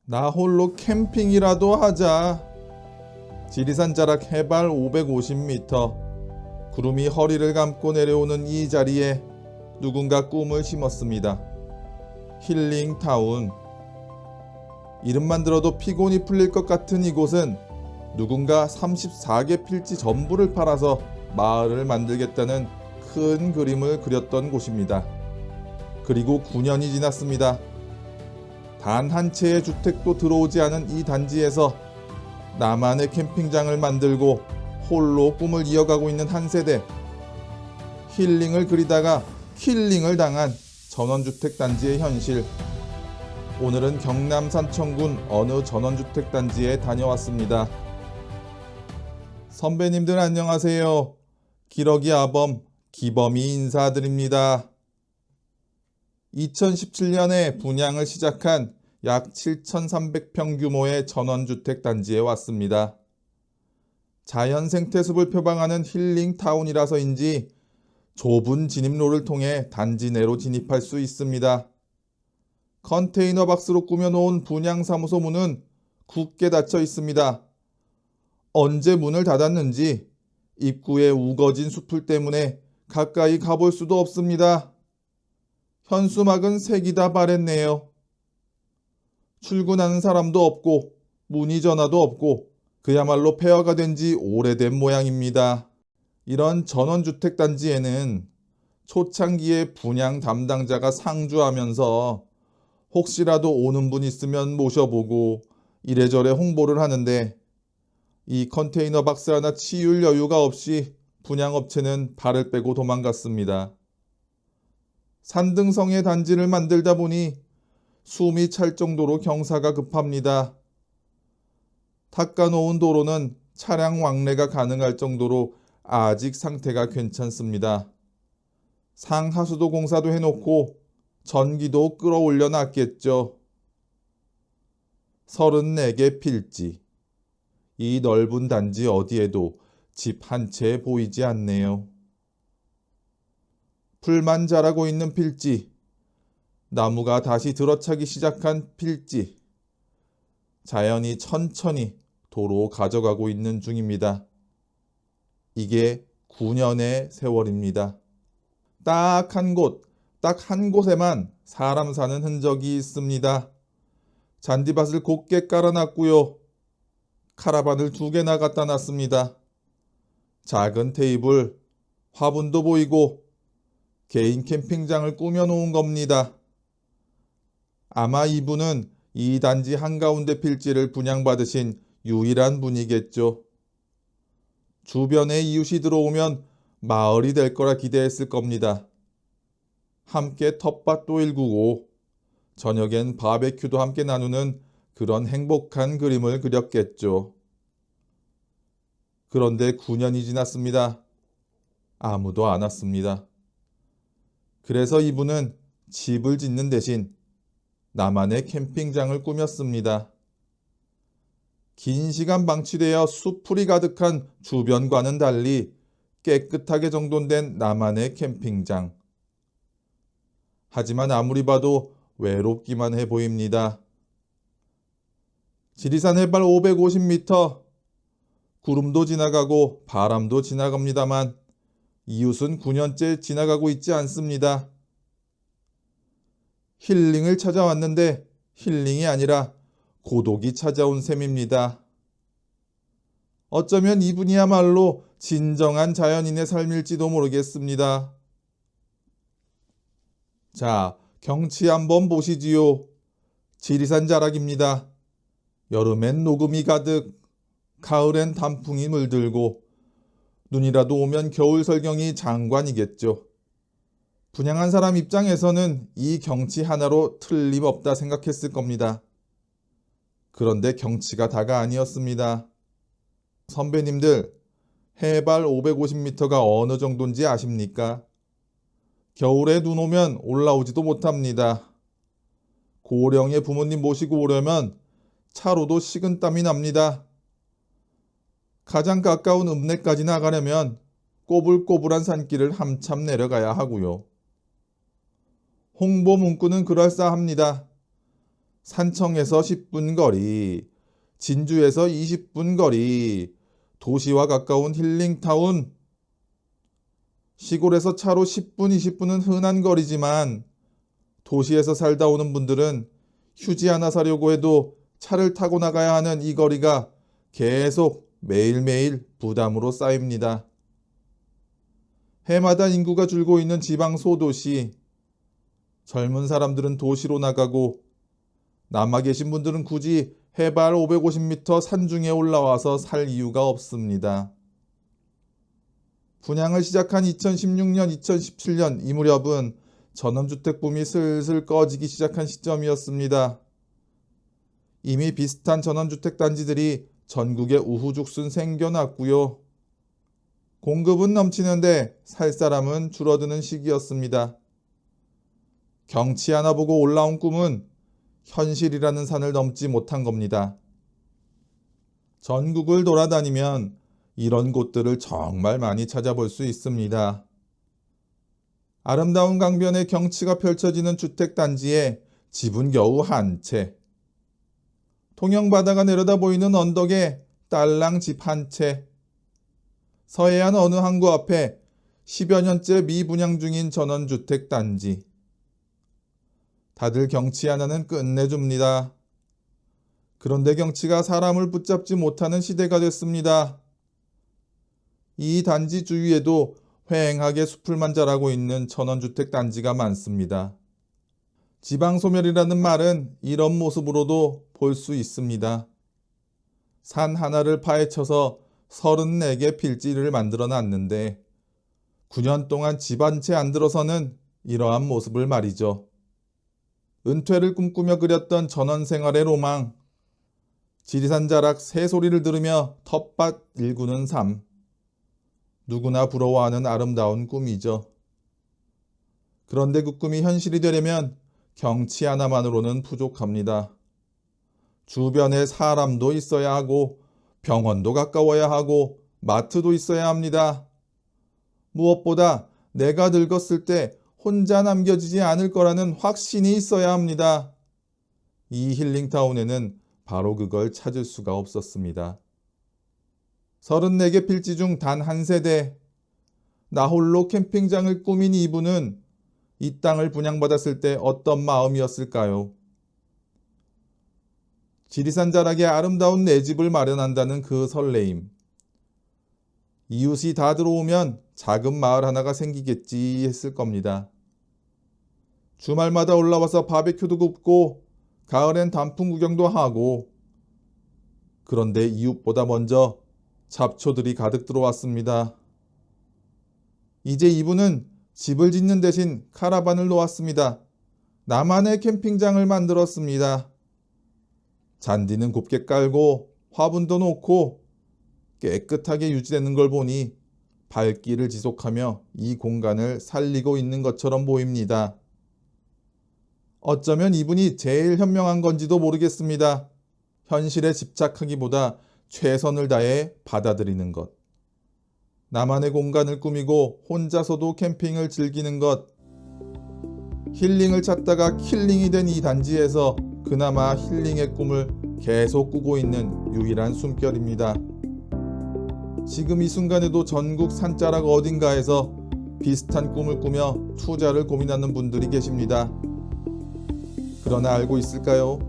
나 홀로 캠핑이라도 하자. 지리산 자락 해발 550m. 구름이 허리를 감고 내려오는 이 자리에 누군가 꿈을 심었습니다. 힐링타운. 이름만 들어도 피곤이 풀릴 것 같은 이곳은 누군가 34개 필지 전부를 팔아서 마을을 만들겠다는 큰 그림을 그렸던 곳입니다. 그리고 9년이 지났습니다. 단 한 채의 주택도 들어오지 않은 이 단지에서 나만의 캠핑장을 만들고 홀로 꿈을 이어가고 있는 한 세대. 힐링을 그리다가 킬링을 당한 전원주택단지의 현실. 오늘은 경남 산청군 어느 전원주택단지에 다녀왔습니다. 선배님들 안녕하세요. 기러기 아범 기범이 인사드립니다. 2017년에 분양을 시작한 약 7,300평 규모의 전원주택단지에 왔습니다. 자연 생태숲을 표방하는 힐링타운이라서인지 좁은 진입로를 통해 단지 내로 진입할 수 있습니다. 컨테이너 박스로 꾸며놓은 분양사무소 문은 굳게 닫혀 있습니다. 언제 문을 닫았는지 입구에 우거진 숲을 때문에 가까이 가볼 수도 없습니다. 현수막은 색이 다 바랬네요. 출근하는 사람도 없고 문의 전화도 없고 그야말로 폐허가 된 지 오래된 모양입니다. 이런 전원주택단지에는 초창기에 분양 담당자가 상주하면서 혹시라도 오는 분 있으면 모셔보고 이래저래 홍보를 하는데 이 컨테이너 박스 하나 치울 여유가 없이 분양업체는 발을 빼고 도망갔습니다. 산등성의 단지를 만들다 보니 숨이 찰 정도로 경사가 급합니다. 닦아놓은 도로는 차량 왕래가 가능할 정도로 아직 상태가 괜찮습니다. 상하수도 공사도 해놓고 전기도 끌어올려 놨겠죠. 34개 필지. 이 넓은 단지 어디에도 집 한 채 보이지 않네요. 풀만 자라고 있는 필지. 나무가 다시 들어차기 시작한 필지. 자연이 천천히 도로 가져가고 있는 중입니다. 이게 9년의 세월입니다. 딱 한 곳, 딱 한 곳에만 사람 사는 흔적이 있습니다. 잔디밭을 곱게 깔아놨고요. 카라반을 2개나 갖다 놨습니다. 작은 테이블, 화분도 보이고 개인 캠핑장을 꾸며놓은 겁니다. 아마 이분은 이 단지 한가운데 필지를 분양받으신 유일한 분이겠죠. 주변에 이웃이 들어오면 마을이 될 거라 기대했을 겁니다. 함께 텃밭도 일구고 저녁엔 바베큐도 함께 나누는 그런 행복한 그림을 그렸겠죠. 그런데 9년이 지났습니다. 아무도 안 왔습니다. 그래서 이분은 집을 짓는 대신 나만의 캠핑장을 꾸몄습니다. 긴 시간 방치되어 숲풀이 가득한 주변과는 달리 깨끗하게 정돈된 나만의 캠핑장. 하지만 아무리 봐도 외롭기만 해 보입니다. 지리산 해발 550m, 구름도 지나가고 바람도 지나갑니다만 이웃은 9년째 지나가고 있지 않습니다. 힐링을 찾아왔는데 힐링이 아니라 고독이 찾아온 셈입니다. 어쩌면 이분이야말로 진정한 자연인의 삶일지도 모르겠습니다. 자, 경치 한번 보시지요. 지리산 자락입니다. 여름엔 녹음이 가득, 가을엔 단풍이 물들고 눈이라도 오면 겨울 설경이 장관이겠죠. 분양한 사람 입장에서는 이 경치 하나로 틀림없다 생각했을 겁니다. 그런데 경치가 다가 아니었습니다. 선배님들, 해발 550m가 어느 정도인지 아십니까? 겨울에 눈 오면 올라오지도 못합니다. 고령의 부모님 모시고 오려면 차로도 식은땀이 납니다. 가장 가까운 읍내까지 나가려면 꼬불꼬불한 산길을 한참 내려가야 하고요. 홍보 문구는 그럴싸합니다. 산청에서 10분 거리, 진주에서 20분 거리, 도시와 가까운 힐링타운. 시골에서 차로 10분, 20분은 흔한 거리지만 도시에서 살다 오는 분들은 휴지 하나 사려고 해도 차를 타고 나가야 하는 이 거리가 계속 매일매일 부담으로 쌓입니다. 해마다 인구가 줄고 있는 지방 소도시, 젊은 사람들은 도시로 나가고 남아 계신 분들은 굳이 해발 550m 산중에 올라와서 살 이유가 없습니다. 분양을 시작한 2016년, 2017년 이 무렵은 전원주택 붐이 슬슬 꺼지기 시작한 시점이었습니다. 이미 비슷한 전원주택 단지들이 전국에 우후죽순 생겨났고요. 공급은 넘치는데 살 사람은 줄어드는 시기였습니다. 경치 하나 보고 올라온 꿈은 현실이라는 산을 넘지 못한 겁니다. 전국을 돌아다니면 이런 곳들을 정말 많이 찾아볼 수 있습니다. 아름다운 강변의 경치가 펼쳐지는 주택단지에 집은 겨우 한 채. 통영바다가 내려다 보이는 언덕에 딸랑 집 한 채. 서해안 어느 항구 앞에 10여 년째 미분양 중인 전원주택단지. 다들 경치 하나는 끝내줍니다. 그런데 경치가 사람을 붙잡지 못하는 시대가 됐습니다. 이 단지 주위에도 휑하게 숲을만 자라고 있는 전원주택 단지가 많습니다. 지방소멸이라는 말은 이런 모습으로도 볼 수 있습니다. 산 하나를 파헤쳐서 34개 필지를 만들어 놨는데 9년 동안 집 한 채 안 들어서는 이러한 모습을 말이죠. 은퇴를 꿈꾸며 그렸던 전원 생활의 로망, 지리산 자락 새소리를 들으며 텃밭 일구는 삶, 누구나 부러워하는 아름다운 꿈이죠. 그런데 그 꿈이 현실이 되려면 경치 하나만으로는 부족합니다. 주변에 사람도 있어야 하고 병원도 가까워야 하고 마트도 있어야 합니다. 무엇보다 내가 늙었을 때 혼자 남겨지지 않을 거라는 확신이 있어야 합니다. 이 힐링타운에는 바로 그걸 찾을 수가 없었습니다. 34개 필지 중 단 한 세대, 나 홀로 캠핑장을 꾸민 이분은 이 땅을 분양받았을 때 어떤 마음이었을까요? 지리산 자락에 아름다운 내 집을 마련한다는 그 설레임. 이웃이 다 들어오면 작은 마을 하나가 생기겠지 했을 겁니다. 주말마다 올라와서 바베큐도 굽고 가을엔 단풍 구경도 하고. 그런데 이웃보다 먼저 잡초들이 가득 들어왔습니다. 이제 이분은 집을 짓는 대신 카라반을 놓았습니다. 나만의 캠핑장을 만들었습니다. 잔디는 곱게 깔고 화분도 놓고 깨끗하게 유지되는 걸 보니 발길을 지속하며 이 공간을 살리고 있는 것처럼 보입니다. 어쩌면 이분이 제일 현명한 건지도 모르겠습니다. 현실에 집착하기보다 최선을 다해 받아들이는 것. 나만의 공간을 꾸미고 혼자서도 캠핑을 즐기는 것. 힐링을 찾다가 킬링이 된 이 단지에서 그나마 힐링의 꿈을 계속 꾸고 있는 유일한 숨결입니다. 지금 이 순간에도 전국 산자락 어딘가에서 비슷한 꿈을 꾸며 투자를 고민하는 분들이 계십니다. 그러나 알고 있을까요?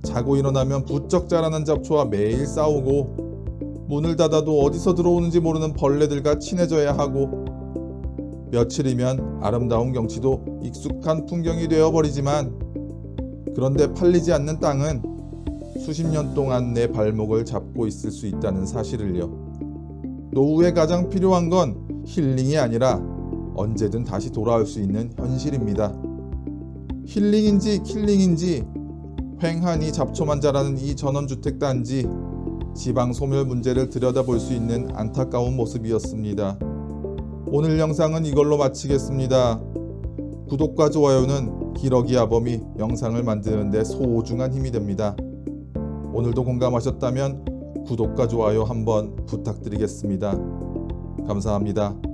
자고 일어나면 부쩍 자라는 잡초와 매일 싸우고 문을 닫아도 어디서 들어오는지 모르는 벌레들과 친해져야 하고 며칠이면 아름다운 경치도 익숙한 풍경이 되어버리지만 그런데 팔리지 않는 땅은 수십 년 동안 내 발목을 잡고 있을 수 있다는 사실을요. 노후에 가장 필요한 건 힐링이 아니라 언제든 다시 돌아올 수 있는 현실입니다. 힐링인지 킬링인지 휑하니 잡초만 자라는 이 전원주택 단지, 지방 소멸 문제를 들여다볼 수 있는 안타까운 모습이었습니다. 오늘 영상은 이걸로 마치겠습니다. 구독과 좋아요는 기러기 아범이 영상을 만드는 데 소중한 힘이 됩니다. 오늘도 공감하셨다면 구독과 좋아요 한번 부탁드리겠습니다. 감사합니다.